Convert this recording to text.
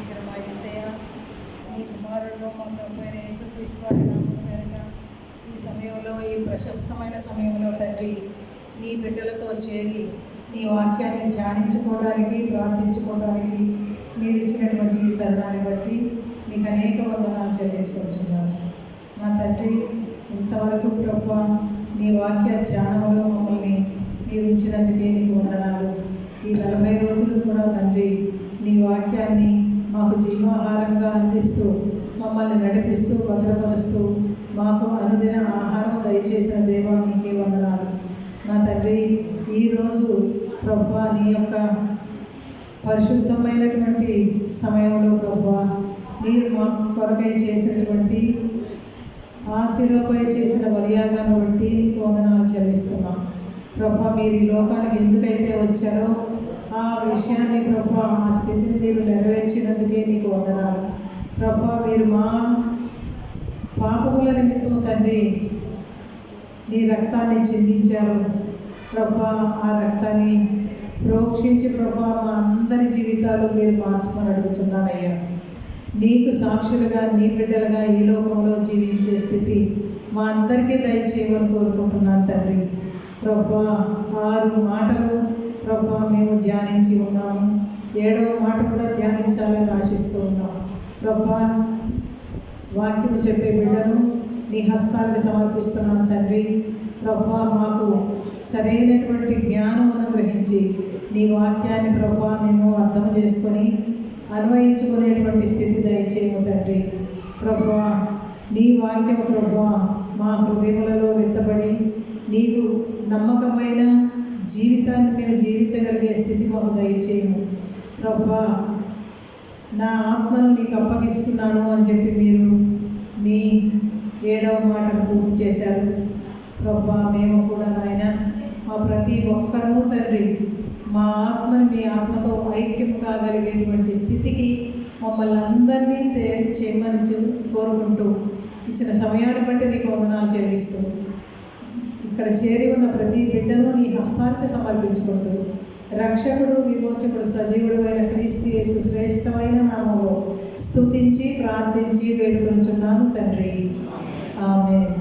అనుగ్రహించిన మా యేసయ్య, నీ కుమారుడు మా ప్రభు అయిన యేసుక్రీస్తు వారి నామమున పేరిట ఈ సమయంలో, ఈ ప్రశస్తమైన సమయంలో తండ్రి, నీ బిడ్డలతో చేరి నీ వాక్యాన్ని ధ్యానించుకోవడానికి, ప్రార్థించుకోవడానికి మీరు ఇచ్చినటువంటి ఈ తరుణాన్ని బట్టి మీకు అనేక వందనాలు చెల్లించుకుంటున్నాను. నా తండ్రి, ఇంతవరకు ప్రభువా నీ వాక్య ధ్యానంలో మమ్మల్ని మీరు ఉంచినందుకే నీకు వందనాలు. ఈ 40 రోజులు కూడా తండ్రి నీ వాక్యాన్ని మాకు జీవాహారంగా అందిస్తూ, మమ్మల్ని నడిపిస్తూ, భద్రపరుస్తూ, మాకు అనుదిన ఆహారం దయచేసిన దేవా నీకే వందనాలు. నా తండ్రి, ఈరోజు ప్రభువా నీ యొక్క పరిశుద్ధమైనటువంటి సమయంలో ప్రభువా మీరు మా కొరకై చేసినటువంటి ఆశీర్వపై చేసిన బలియాగాను బట్టి నీకు వందనాలు చెల్లిస్తున్నాం. ప్రభా మీరు ఈ లోకానికి ఎందుకైతే వచ్చారో ఆ విషయాన్ని ప్రభా ఆ స్థితిని మీరు నెరవేర్చినందుకే నీకు వందనాలు. ప్రభా మీరు మా పాపముల నిమిత్తం తండ్రి నీ రక్తాన్ని చిందించారు. ప్రభా ఆ రక్తాన్ని ప్రోక్షించి ప్రభా మా అందరి జీవితాలు మీరు మార్చమని అడుగుతున్నానయ్యా. నీకు సాక్షులుగా, నీ బిడ్డలుగా ఈ లోకంలో జీవించే స్థితి మా అందరికీ దయచేయమని కోరుకుంటున్నాను తండ్రి. ప్రభా 6 మాటలు ప్రభా మేము ధ్యానించి ఉన్నాము. 7వ మాట కూడా ధ్యానించాలని ఆశిస్తూ ఉన్నాం. ప్రభా వాక్యము చెప్పే బిడ్డను నీ హస్తాలకు సమర్పిస్తున్నాను తండ్రి. ప్రభా మాకు సరైనటువంటి జ్ఞానం అనుగ్రహించి నీ వాక్యాన్ని ప్రభా మేము అర్థం చేసుకొని అన్వయించుకునేటువంటి స్థితి దయచేయము తండ్రి. ప్రభా నీ వాక్యము ప్రభా మా హృదయములలో వెత్తబడి నీకు నమ్మకమైన జీవితాన్ని మేము జీవించగలిగే స్థితి మాకు దయచేయము. ప్రభా నా ఆత్మను నీకు అప్పగిస్తున్నాను అని చెప్పి మీరు మీ 7వ మాటను పూర్తి చేశారు. ప్రభా మేము కూడా నాయన మా ప్రతి ఒక్కరూ తండ్రి మా ఆత్మని మీ ఆత్మతో ఐక్యం కాగలిగేటువంటి స్థితికి మమ్మల్ని అందరినీ చేయమని కోరుకుంటూ ఇచ్చిన సమయాన్ని బట్టి నీకు వందనాలు చెల్లిస్తూ ఇక్కడ చేరి ఉన్న ప్రతి బిడ్డను నీ హస్తానికి సమర్పించుకుంటూ రక్షకుడు, విమోచకుడు, సజీవుడు అయిన క్రీస్తు యేసు శ్రేష్టమైన నామములో స్తుతించి ప్రార్థించి వేడుకొనుచున్నాను తండ్రి. ఆమేన్.